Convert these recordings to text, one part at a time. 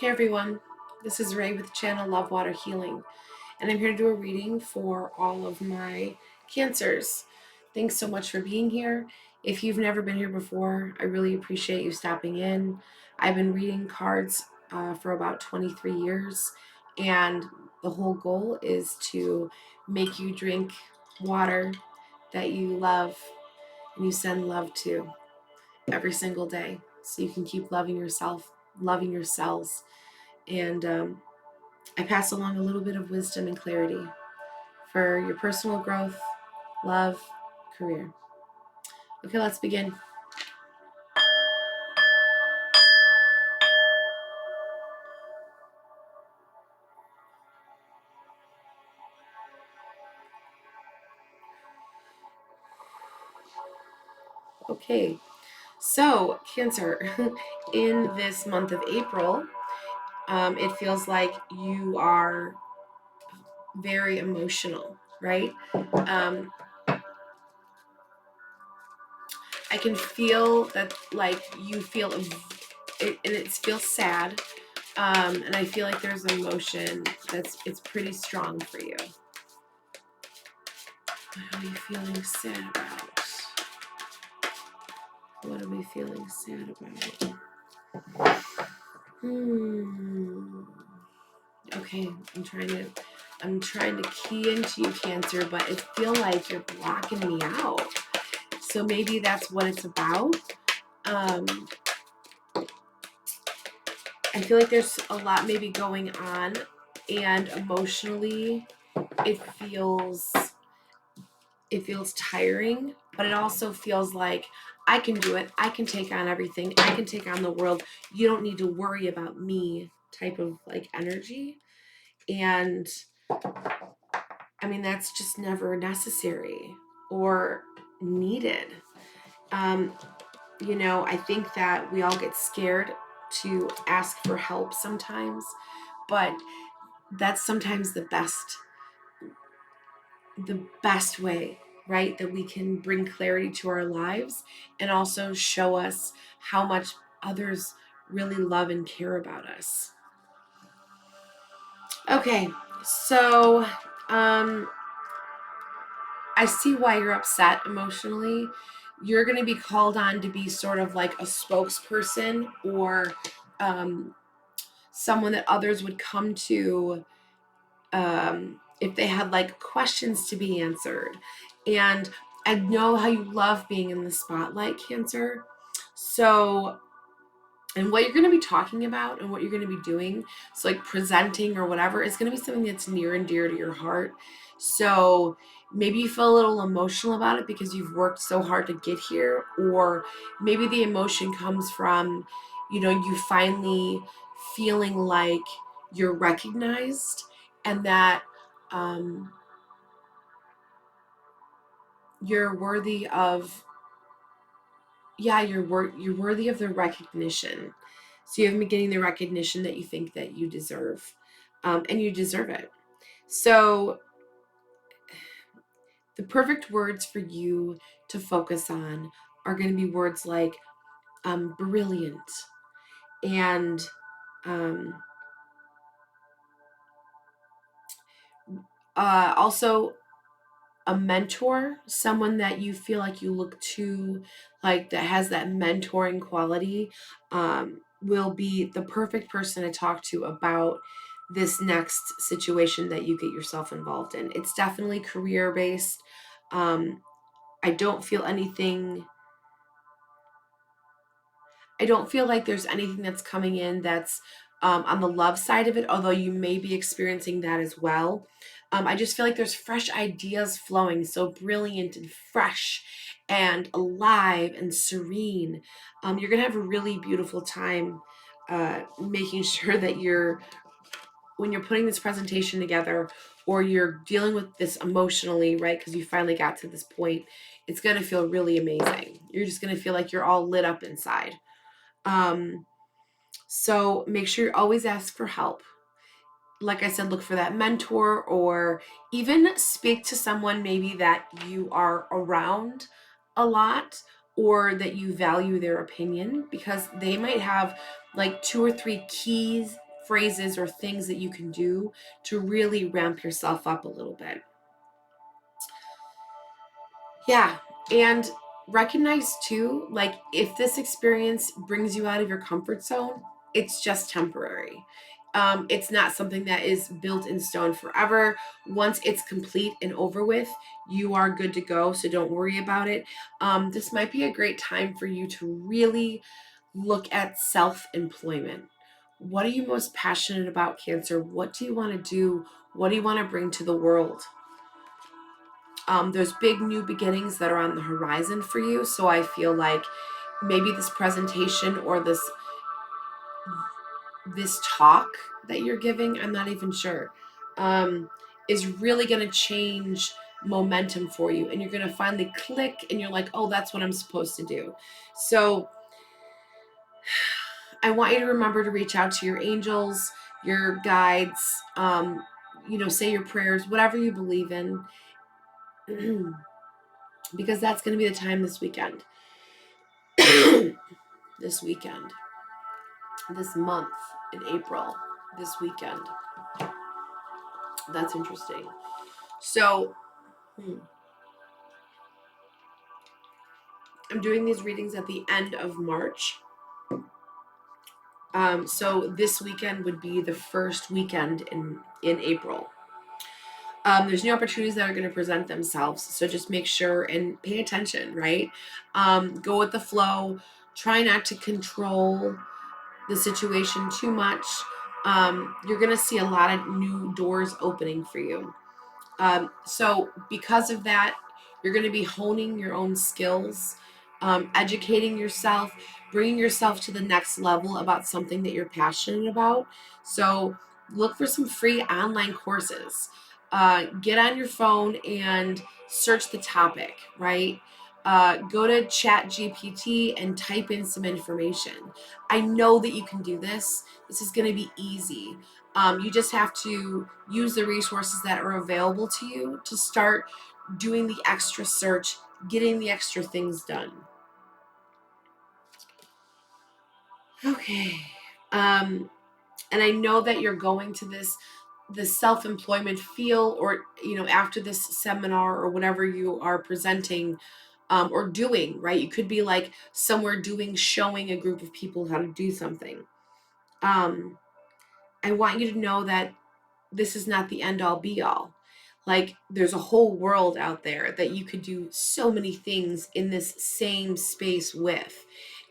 Hey everyone, this is Ray with the channel Lovewater Healing, and I'm here to do a reading for all of my cancers. Thanks so much for being here. If you've never been here before, I really appreciate you stopping in. I've been reading cards for about 23 years, and the whole goal is to make you drink water that you love and you send love to every single day so you can keep loving yourself, loving your cells. And I pass along a little bit of wisdom and clarity for your personal growth, love, career. Okay, let's begin. Okay, so Cancer, in this month of April, it feels like you are very emotional, right? Um, I can feel that, like, you feel and it feels sad. And I feel like there's emotion it's pretty strong for you. What are we feeling sad about? What are we feeling sad about? Okay, I'm trying to key into you, Cancer, but it feels like you're blocking me out. So maybe that's what it's about. I feel like there's a lot maybe going on, and emotionally it feels tiring, but it also feels like I can do it. I can take on everything. I can take on the world. You don't need to worry about me type of like energy. And I mean, that's just never necessary or needed. Um, I think that we all get scared to ask for help sometimes, but that's sometimes the best way, right? That we can bring clarity to our lives and also show us how much others really love and care about us. Okay, so I see why you're upset emotionally. You're going to be called on to be sort of like a spokesperson or um, someone that others would come to if they had like questions to be answered. And I know how you love being in the spotlight, Cancer. So, and what you're going to be talking about and what you're going to be doing, so like presenting or whatever, is going to be something that's near and dear to your heart. So maybe you feel a little emotional about it because you've worked so hard to get here, or maybe the emotion comes from, you finally feeling like you're recognized and that um, you're worthy of, yeah, you're worthy of the recognition. So you haven't been getting the recognition that you think that you deserve, and you deserve it. So the perfect words for you to focus on are going to be words like brilliant and um, also a mentor, someone that you feel like you look to, like that has that mentoring quality, will be the perfect person to talk to about this next situation that you get yourself involved in. It's definitely career based. Um, I don't feel anything. I don't feel like there's anything that's coming in that's on the love side of it, although you may be experiencing that as well. I just feel like there's fresh ideas flowing, so brilliant and fresh and alive and serene. You're going to have a really beautiful time making sure that when you're putting this presentation together or you're dealing with this emotionally, right? Because you finally got to this point, it's going to feel really amazing. You're just going to feel like you're all lit up inside. Um, so make sure you always ask for help. Like I said, look for that mentor or even speak to someone maybe that you are around a lot or that you value their opinion, because they might have like two or three phrases or things that you can do to really ramp yourself up a little bit. Yeah. And recognize too, like if this experience brings you out of your comfort zone, it's just temporary. It's not something that is built in stone forever. Once it's complete and over with, you are good to go. So don't worry about it. This might be a great time for you to really look at self-employment. What are you most passionate about, Cancer? What do you want to do? What do you want to bring to the world? There's big new beginnings that are on the horizon for you. So I feel like maybe this presentation or this talk that you're giving, I'm not even sure, is really going to change momentum for you. And you're going to finally click and you're like, oh, that's what I'm supposed to do. So I want you to remember to reach out to your angels, your guides, say your prayers, whatever you believe in, because that's going to be the time this weekend. This weekend, this month in April, this weekend. That's interesting. So, I'm doing these readings at the end of March. So this weekend would be the first weekend in April. There's new opportunities that are going to present themselves. So just make sure and pay attention, right? Go with the flow. Try not to control the situation too much. You're going to see a lot of new doors opening for you. So because of that, you're going to be honing your own skills, educating yourself, bringing yourself to the next level about something that you're passionate about. So look for some free online courses. Get on your phone and search the topic, right? Go to Chat GPT and type in some information. I know that you can do this. This is going to be easy. You just have to use the resources that are available to you to start doing the extra search, getting the extra things done. Okay. And I know that you're going to this self-employment feel, or after this seminar or whatever you are presenting or doing, right? You could be like somewhere showing a group of people how to do something. I want you to know that this is not the end all be all. Like there's a whole world out there that you could do so many things in this same space with.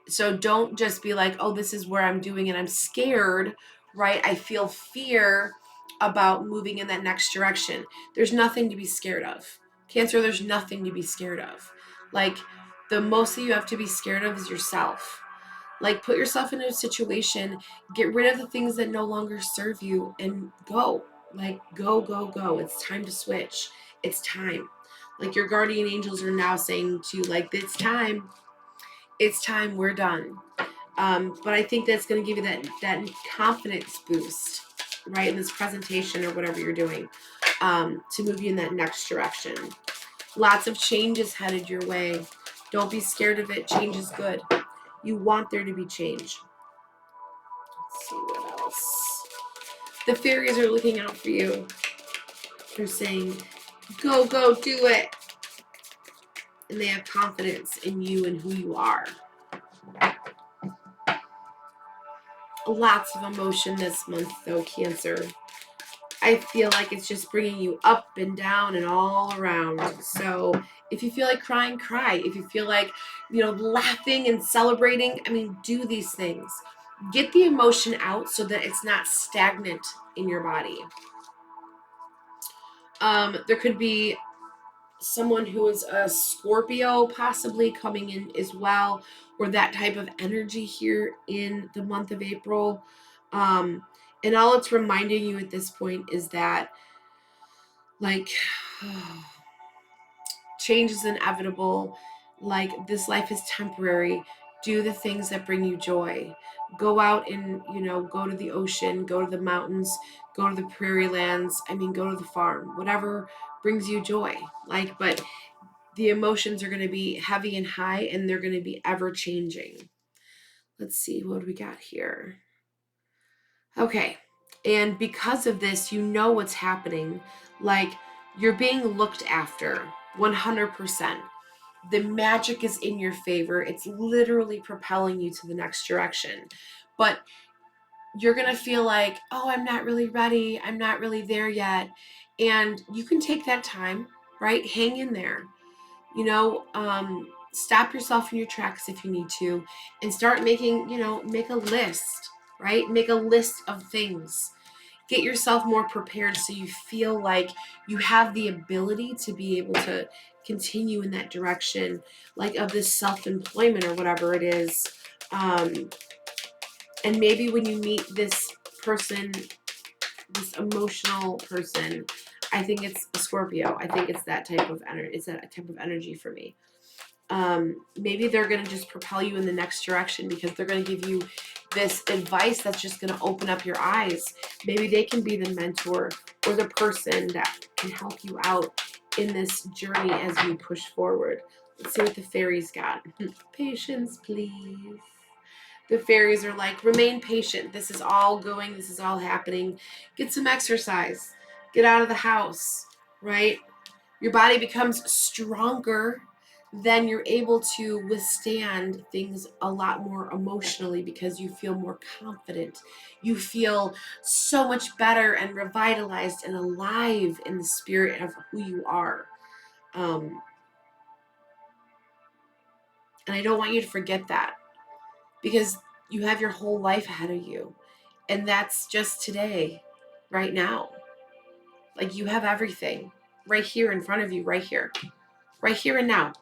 So don't just be like, oh, this is where I'm doing and I'm scared, right? I feel fear about moving in that next direction. There's nothing to be scared of. Cancer, there's nothing to be scared of. Like the most that you have to be scared of is yourself. Like put yourself in a situation, get rid of the things that no longer serve you and go. Like go, go, go. It's time to switch. It's time. Like your guardian angels are now saying to you, like, it's time. It's time. We're done. But I think that's going to give you that confidence boost, right, in this presentation or whatever you're doing, to move you in that next direction. Lots of changes headed your way. Don't be scared of it. Change is good. You want there to be change. Let's see what else. The fairies are looking out for you. They're saying, go, go, do it. And they have confidence in you and who you are. Lots of emotion this month, though, Cancer. I feel like it's just bringing you up and down and all around. So if you feel like crying, cry. If you feel like, laughing and celebrating, do these things. Get the emotion out so that it's not stagnant in your body. There could be someone who is a Scorpio possibly coming in as well, or that type of energy here in the month of April. And all it's reminding you at this point is that, like, change is inevitable. Like, this life is temporary. Do the things that bring you joy. Go out and, go to the ocean, go to the mountains, go to the prairie lands. Go to the farm, whatever brings you joy. But the emotions are going to be heavy and high, and they're going to be ever changing. Let's see, what do we got here? Okay. And because of this, you know what's happening. Like, you're being looked after 100%. The magic is in your favor. It's literally propelling you to the next direction. But you're going to feel like, oh, I'm not really ready. I'm not really there yet. And you can take that time, right? Hang in there. Stop yourself in your tracks if you need to, and start making, make a list, right? Make a list of things. Get yourself more prepared so you feel like you have the ability to be able to continue in that direction, like of this self-employment or whatever it is. And maybe when you meet this person, this emotional person, I think it's a Scorpio. I think it's that type of energy. It's that type of energy for me. Maybe they're going to just propel you in the next direction because they're going to give you this advice that's just going to open up your eyes. Maybe they can be the mentor or the person that can help you out in this journey as you push forward. Let's see what the fairies got. Patience, please. The fairies are like, remain patient. This is all happening. Get some exercise. Get out of the house, right? Your body becomes stronger, then you're able to withstand things a lot more emotionally because you feel more confident. You feel so much better and revitalized and alive in the spirit of who you are. And I don't want you to forget that, because you have your whole life ahead of you. And that's just today, right now. Like, you have everything right here in front of you, right here and now.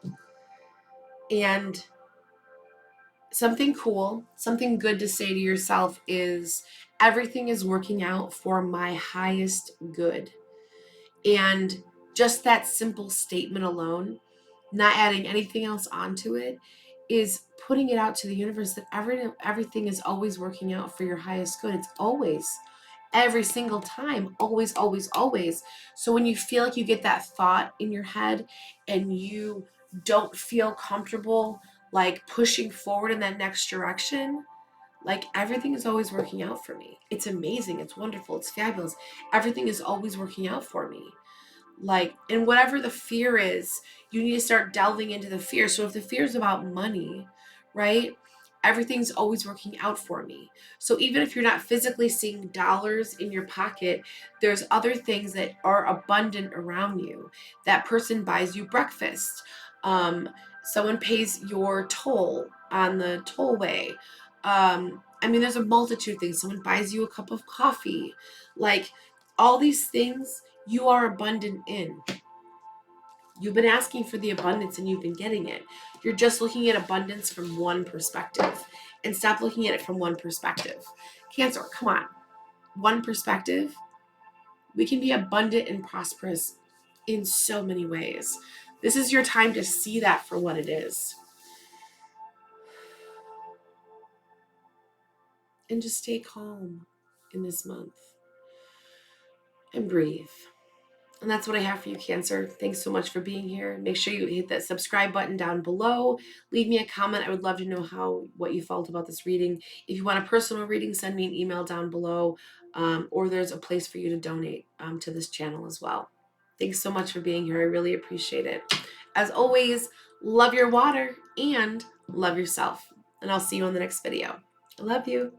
And something cool, something good to say to yourself is, everything is working out for my highest good. And just that simple statement alone, not adding anything else onto it, is putting it out to the universe that everything is always working out for your highest good. It's always, every single time, always, always, always. So when you feel like you get that thought in your head and you don't feel comfortable like pushing forward in that next direction, like, everything is always working out for me. It's amazing. It's wonderful. It's fabulous. Everything is always working out for me. Like, and whatever the fear is, you need to start delving into the fear. So if the fear is about money, right, everything's always working out for me. So even if you're not physically seeing dollars in your pocket, there's other things that are abundant around you. That person buys you breakfast. Someone pays your toll on the tollway. There's a multitude of things. Someone buys you a cup of coffee. Like, all these things you are abundant in. You've been asking for the abundance and you've been getting it. You're just looking at abundance from one perspective, and stop looking at it from one perspective. Cancer, come on. One perspective. We can be abundant and prosperous in so many ways. This is your time to see that for what it is. And just stay calm in this month and breathe. And that's what I have for you, Cancer. Thanks so much for being here. Make sure you hit that subscribe button down below. Leave me a comment. I would love to know what you felt about this reading. If you want a personal reading, send me an email down below, or there's a place for you to donate to this channel as well. Thanks so much for being here. I really appreciate it. As always, love your water and love yourself. And I'll see you on the next video. I love you.